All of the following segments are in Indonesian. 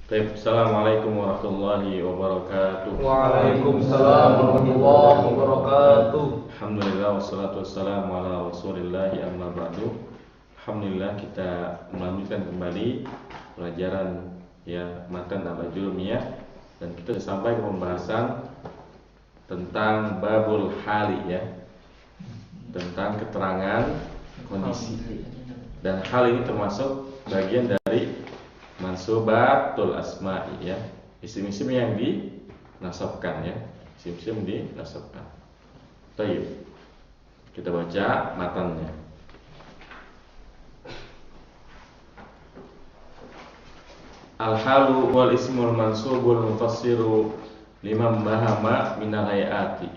Baik, Assalamualaikum warahmatullahi wabarakatuh. Waalaikumsalam warahmatullahi wabarakatuh. Alhamdulillah wassalatu wassalamu ala Rasulillahi amma ba'du. Alhamdulillah kita melanjutkan kembali pelajaran matan al-ajurumiyah dan kita sudah sampai ke pembahasan tentang babul hali tentang keterangan kondisi. Dan hal ini termasuk bagian dari mansubatul asma'i isim-isim yang dinasabkan isim-isim dinasabkan. Baik. Kita baca matannya. Al-halu wal ismul mansubul mufassiru liman bahama minal hayati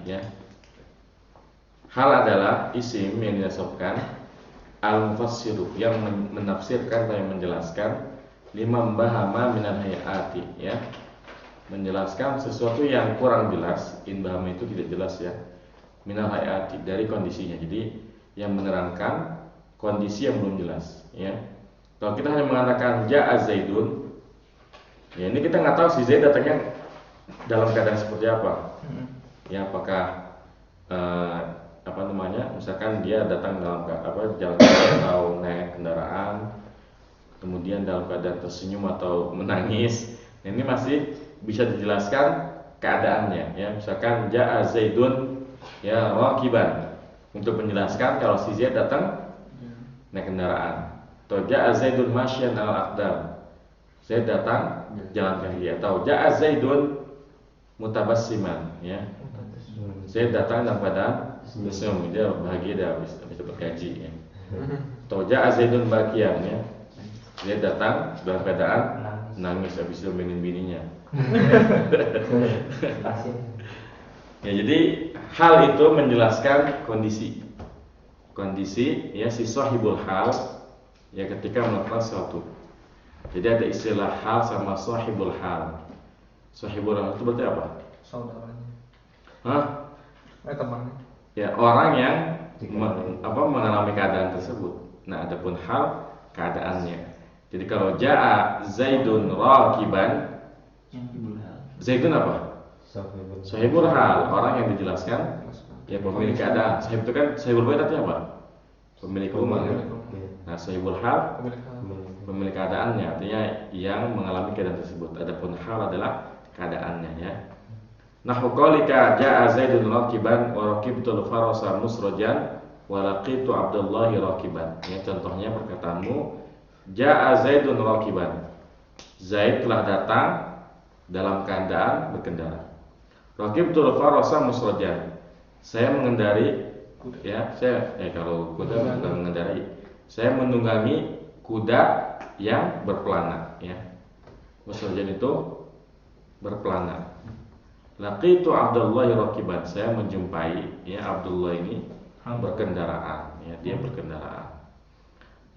Hal adalah isim yang dinasabkan, al-mufassiru yang menafsirkan atau yang menjelaskan, liman bahama minal hayati menjelaskan sesuatu yang kurang jelas. In bahama itu tidak jelas minal hayati dari kondisinya. Jadi yang menerangkan kondisi yang belum jelas Kalau kita hanya mengatakan ja'a Zaidun, ini kita nggak tahu si Zaid datangnya dalam keadaan seperti apa. Apakah misalkan dia datang dalam jalan atau naik kendaraan, kemudian dalam keadaan tersenyum atau menangis. Ini masih bisa dijelaskan keadaannya Misalkan ja'a Zaidun rakiban, untuk menjelaskan kalau si Zaid datang naik kendaraan. Atau ja'a Zaidun masyan al-aqdam, Zaid datang jalan kaki. Atau ja'a Zaidun mutabassiman Zaid datang dalam keadaan tersenyum, dia bahagia, dia habis dapat gaji Atau ja'a Zaidun bakian Zaid datang dalam keadaan nangis habis domelin bininya. Jadi hal itu menjelaskan kondisi si sahibul hal ketika melakukan sesuatu. Jadi ada istilah hal sama sahibul hal. Sahibul hal itu berarti apa? Saudaranya. Temannya. Orang yang mengalami keadaan tersebut. Nah, adapun hal keadaannya. Jadi kalau ja'a Zaidun rakiban, Zaidun apa? Sahibul hal, orang yang dijelaskan pemilik keadaan. Sahib itu kan sahibul bait artinya apa? Pemilik rumah Nah, sahibul hal pemilik keadaannya, artinya yang mengalami keadaan tersebut. Adapun hal adalah keadaannya Nahu qaulika ja'a Zaidun rakiban wa raqibtul farasa musrajan wa laqitu Abdullahi rakiban. Contohnya perkataanmu ja'a Zaidun rakiban, Zaid telah datang dalam keadaan berkendara. Raqibtul farasa musrajan, saya mengendari kalau kuda bukan mengendarai, saya menunggangi kuda yang berpelana Musrajan itu berpelana. Laqitu Abdullahi rakiban, saya menjumpai Abdullah ini berkendaraan dia berkendaraan.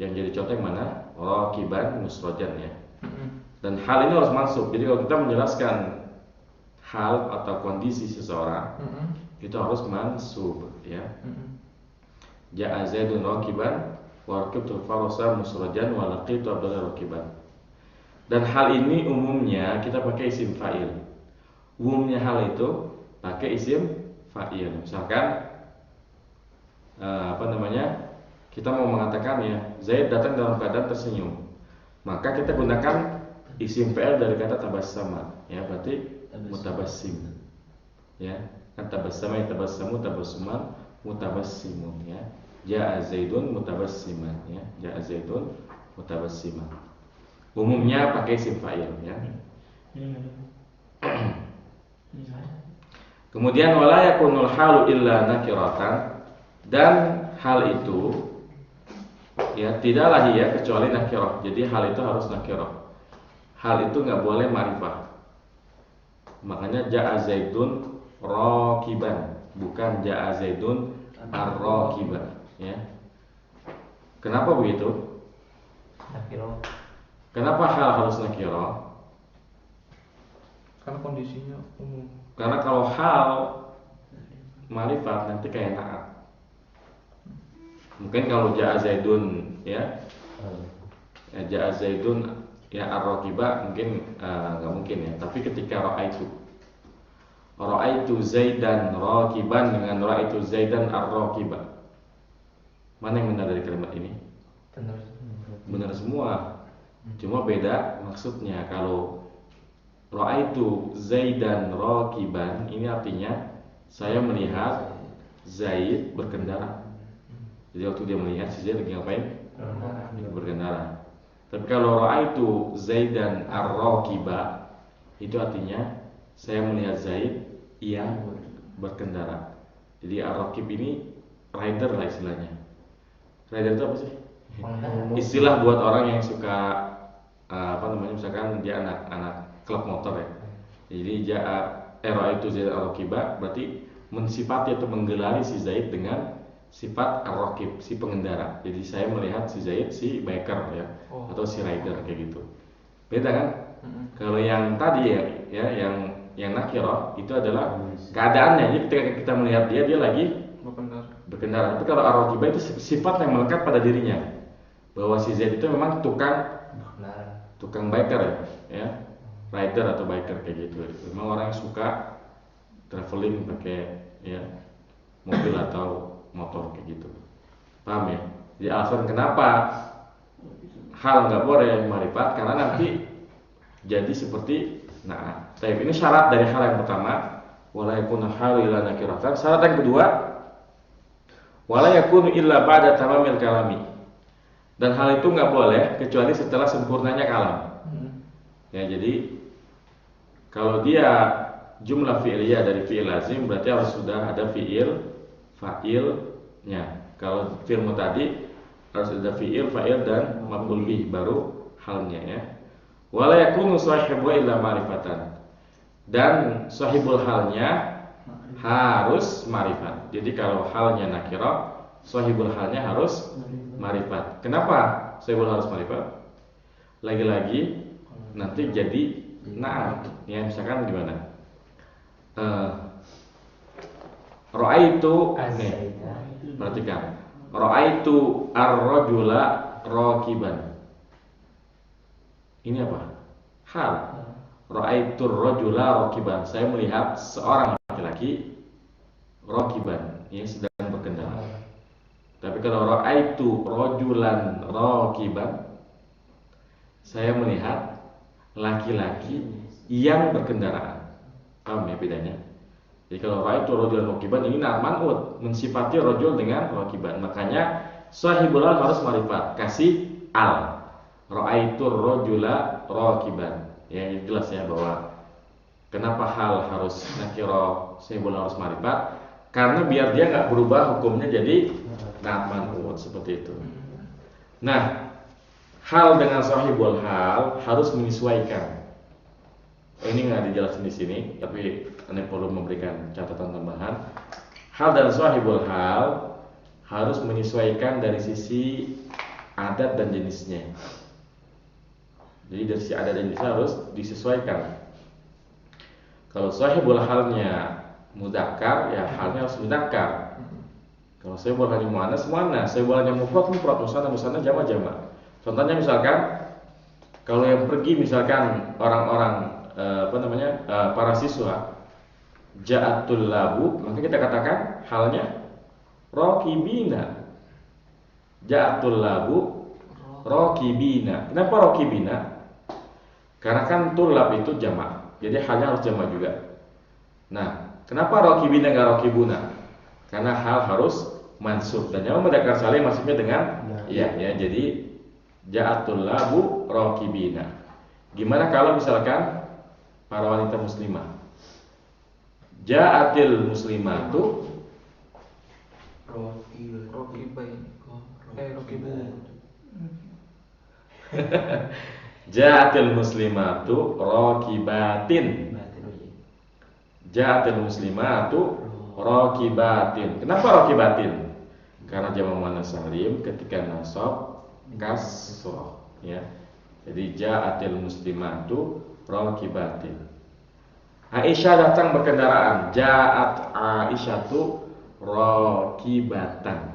Yang jadi contoh yang mana? Rakiban musrajan Dan hal ini harus masuk. Jadi kalau kita menjelaskan hal atau kondisi seseorang, itu harus mansub Ja'a Zaidun rakiban wa raqibtul farasa musrajan wa laqitu Abdullahi rakiban. Dan hal ini umumnya kita pakai isim fa'il. Umumnya hal itu pakai isim fa'il. Misalkan kita mau mengatakan Zaid datang dalam keadaan tersenyum, maka kita gunakan isim fa'il dari kata tabassama berarti mutabassim kan tabassama tabassamu tabassuman mutabassimun ja'a Zaidun mutabassiman ja'a Zaidun mutabassiman. Umumnya pakai isim fa'il Kemudian wala yakunul halu illa nakiratan, dan hal itu tidaklah kecuali nakirah. Jadi hal itu harus nakirah. Hal itu nggak boleh ma'rifah. Makanya ja'a Zaidun rakiban, bukan ja'a Zaidun ar-rakiban Kenapa begitu? Nakirah. Kenapa hal harus nakirah? Karena kondisinya umum. Karena kalau hal ma'rifat nanti kayak naat. Mungkin kalau ja'a Zaidun ja'a Zaidun ya ar-raqiba mungkin nggak mungkin ya, tapi ketika ra'aitu Zaidan raqiban dengan ra'aitu Zaidan ar-raqiba, mana yang benar dari kalimat ini? Benar semua, cuma beda maksudnya. Kalau ra'aitu Zaidan raqiban ini artinya saya melihat Zaid berkendara. Jadi waktu dia melihat si Zaid lagi ngapain? Berkendara. Tapi kalau ra'aitu Zaidan ar-raqiba itu artinya saya melihat Zaid yang berkendara. Jadi ar-raqib ini rider lah istilahnya. Rider itu apa sih? Istilah buat orang yang suka misalkan dia anak klub motor ya. Jadi ra'aitu Zaid ar-raqiba berarti mensifati atau menggelari si Zaid dengan sifat ar-raqib, si pengendara. Jadi saya melihat si Zaid, si biker ya, atau si rider kayak gitu. Beda kan? Kalau yang tadi ya yang nakirah itu adalah keadaannya. Jadi ketika kita melihat dia lagi berkendara. Tapi kalau ar-raqibah itu sifat yang melekat pada dirinya. Bahwa si Zaid itu memang tukang biker ya, rider atau biker kayak gitu. Memang orang yang suka traveling pakai ya mobil atau motor kayak gitu. Paham ya? Jadi alasan kenapa hal nggak boleh marifat karena nanti jadi seperti tapi ini syarat dari hal yang pertama, wala yakunu hal illa nakiratan. Syarat yang kedua, wala yakunu illa ba'da tamamil kalami. Dan hal itu nggak boleh kecuali setelah sempurnanya kalam. Ya, jadi kalau dia jumlah fi'liyah dari fi'il lazim berarti harus sudah ada fi'il fa'ilnya. Kalau fi'il tadi harus ada fi'il, fa'il dan maf'ul bih baru halnya ya. Wala yakunu sahibu illa ma'rifatan. Dan sahibul halnya harus ma'rifat. Jadi kalau halnya nakirah, sahibul halnya harus ma'rifat. Kenapa sahibul harus ma'rifat? Lagi-lagi nanti jadi ya misalkan gimana? Ra'aitu nih, perhatikan. Ra'aitu ar-rajula raqiban. Ini apa? Hal. Ra'aitu ar-rajula raqiban. Saya melihat seorang laki-laki raqiban, yang sedang berkendara. Tapi kalau ra'aitu rajulan raqiban, saya melihat laki-laki yang berkendaraan. Paham ya bedanya? Jadi kalau ra'aitu rajulan raqiban ini man'ut, mensifati rajul dengan raqiban. Makanya sahibul hal harus marifat, kasih al. Ra'aitu rajula raqiban. Ya jelas ya bahwa kenapa hal harus nakirah, sahibul harus marifat? Karena biar dia nggak berubah hukumnya jadi man'ut seperti itu. Nah, hal dengan sahibul hal harus menyesuaikan. Ini nggak dijelasin di sini, tapi Anda perlu memberikan catatan tambahan. Hal dan sahibul hal harus menyesuaikan dari sisi adat dan jenisnya. Jadi dari sisi adat dan jenisnya harus disesuaikan. Kalau sahibul halnya mudzakkar, ya halnya harus mudzakkar. Kalau sahibul halnya muannas, sahibul halnya mufrad, musanna, jama'. Contohnya misalkan kalau yang pergi misalkan orang-orang para siswa ja'atul labu, maka kita katakan halnya raqibina. Ja'atul labu raqibina. Kenapa raqibina? Karena kan tulab itu jamak, jadi halnya harus jamak juga. Nah, kenapa raqibina enggak raqibuna? Karena hal harus mansub dan jamak mudzakkar salim maksudnya dengan ya, jadi ja'atul labu raqibina. Gimana kalau misalkan para wanita muslimah? Ja'atil muslimatu Ja'atil muslimatu raqibatin. Ja'atil muslimatu raqibatin. Kenapa raqibatin? Karena jamak muannas salim ketika nasab kasrah ya. Jadi ja'atil muslimatu raqibatin. Aisyah datang berkendaraan. Ja'at Aisyatu raqibatan.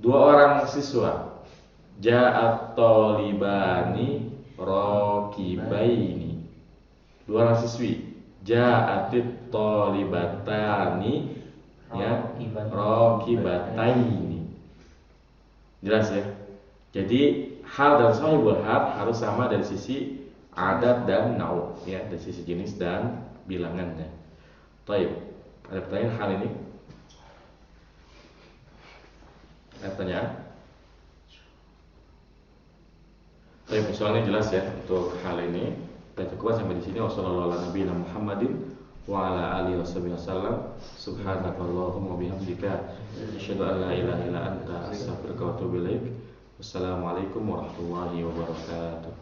Dua orang siswa. Ja'at talibani rakibaini. Dua orang siswi. Ja'atit thalibatani ya rakibataini. Jelas ya? Jadi hal dan sahibul hal harus sama dari sisi adat dan nau ya, dari sisi jenis dan bilangannya. Baik, ada pertanyaan hal ini? Ada pertanyaan? Baik, soalnya jelas ya untuk hal ini. Kita cukup sampai di sini. Wassalamualaikum warahmatullahi wabarakatuh. Subhanakallahumma wabihamdika asyhadu an la ilaha illa anta astaghfiruka wa atubu ilaik. Wassalamualaikum warahmatullahi wabarakatuh.